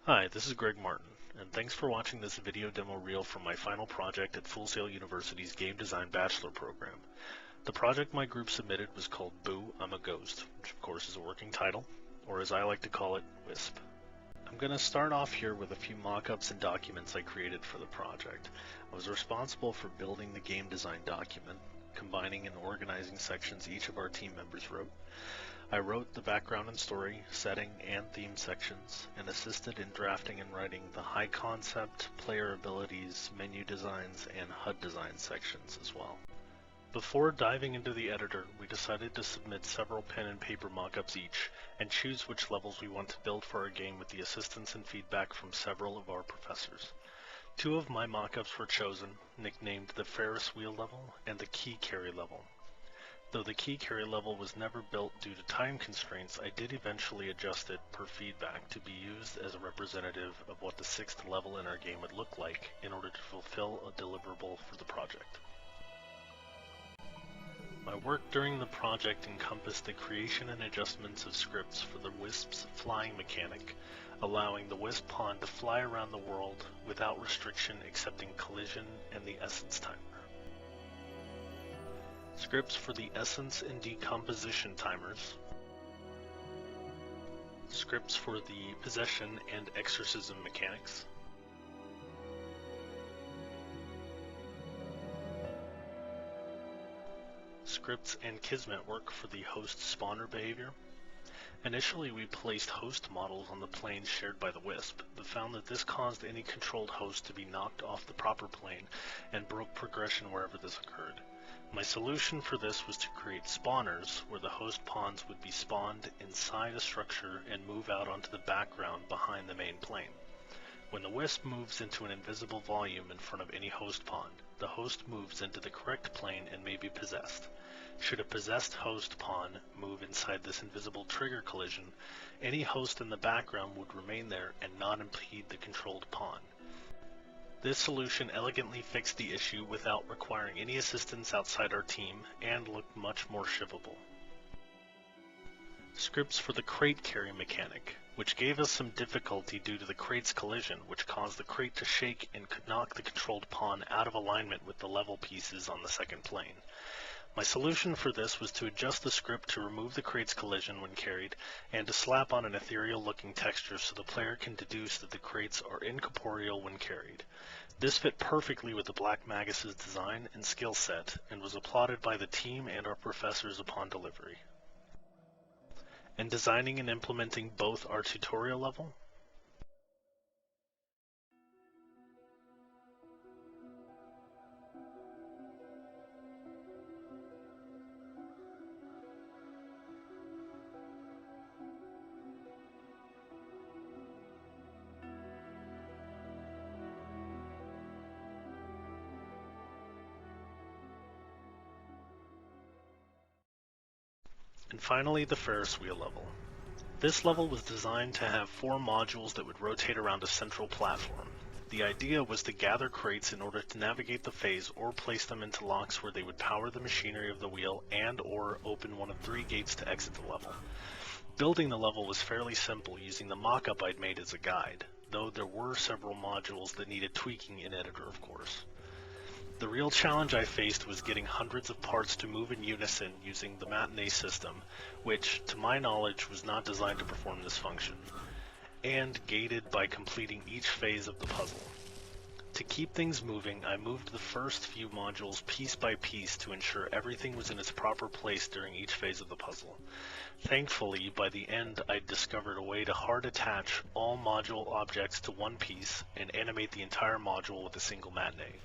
Hi, this is Greg Martin, and thanks for watching this video demo reel from my final project at FullSail University's Game Design Bachelor program. The project my group submitted was called Boo, I'm a Ghost, which of course is a working title, or as I like to call it, Wisp. I'm going to start off here with a few mock-ups and documents I created for the project. I was responsible for building the game design document, combining and organizing sections each of our team members wrote. I wrote the background and story, setting, and theme sections, and assisted in drafting and writing the high concept, player abilities, menu designs, and HUD design sections as well. Before diving into the editor, we decided to submit several pen and paper mockups each, and choose which levels we want to build for our game with the assistance and feedback from several of our professors. Two of my mockups were chosen, nicknamed the Ferris wheel level and the key carry level. Though the key carry level was never built due to time constraints, I did eventually adjust it per feedback to be used as a representative of what the sixth level in our game would look like in order to fulfill a deliverable for the project. My work during the project encompassed the creation and adjustments of scripts for the Wisp's flying mechanic, allowing the Wisp pawn to fly around the world without restriction excepting collision and the essence timer. Scripts for the essence and decomposition timers, scripts for the possession and exorcism mechanics, scripts and kismet work for the host spawner behavior. Initially, we placed host models on the planes shared by the Wisp, but found that this caused any controlled host to be knocked off the proper plane and broke progression wherever this occurred. My solution for this was to create spawners, where the host pawns would be spawned inside a structure and move out onto the background behind the main plane. When the Wisp moves into an invisible volume in front of any host pawn, the host moves into the correct plane and may be possessed. Should a possessed host pawn move inside this invisible trigger collision, any host in the background would remain there and not impede the controlled pawn. This solution elegantly fixed the issue without requiring any assistance outside our team and looked much more shippable. Scripts for the crate carry mechanic, which gave us some difficulty due to the crate's collision, which caused the crate to shake and could knock the controlled pawn out of alignment with the level pieces on the second plane. My solution for this was to adjust the script to remove the crate's collision when carried, and to slap on an ethereal looking texture so the player can deduce that the crates are incorporeal when carried. This fit perfectly with the Black Magus's design and skill set, and was applauded by the team and our professors upon delivery. In designing and implementing both our tutorial level, and finally the Ferris wheel level. This level was designed to have 4 modules that would rotate around a central platform. The idea was to gather crates in order to navigate the phase or place them into locks where they would power the machinery of the wheel and or open one of 3 gates to exit the level. Building the level was fairly simple using the mock-up I'd made as a guide, though there were several modules that needed tweaking in editor of course. The real challenge I faced was getting hundreds of parts to move in unison using the matinee system, which, to my knowledge, was not designed to perform this function, and gated by completing each phase of the puzzle. To keep things moving, I moved the first few modules piece by piece to ensure everything was in its proper place during each phase of the puzzle. Thankfully, by the end, I'd discovered a way to hard attach all module objects to one piece and animate the entire module with a single matinee.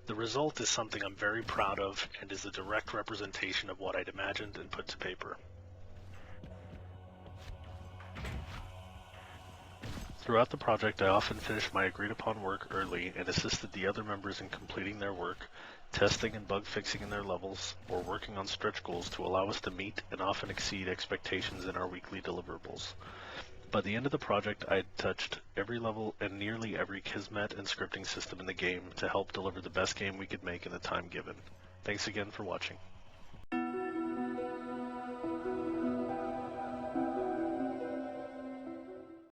The result is something I'm very proud of and is a direct representation of what I'd imagined and put to paper. Throughout the project, I often finished my agreed upon work early and assisted the other members in completing their work, testing and bug fixing in their levels, or working on stretch goals to allow us to meet and often exceed expectations in our weekly deliverables. By the end of the project, I had touched every level and nearly every kismet and scripting system in the game to help deliver the best game we could make in the time given. Thanks again for watching.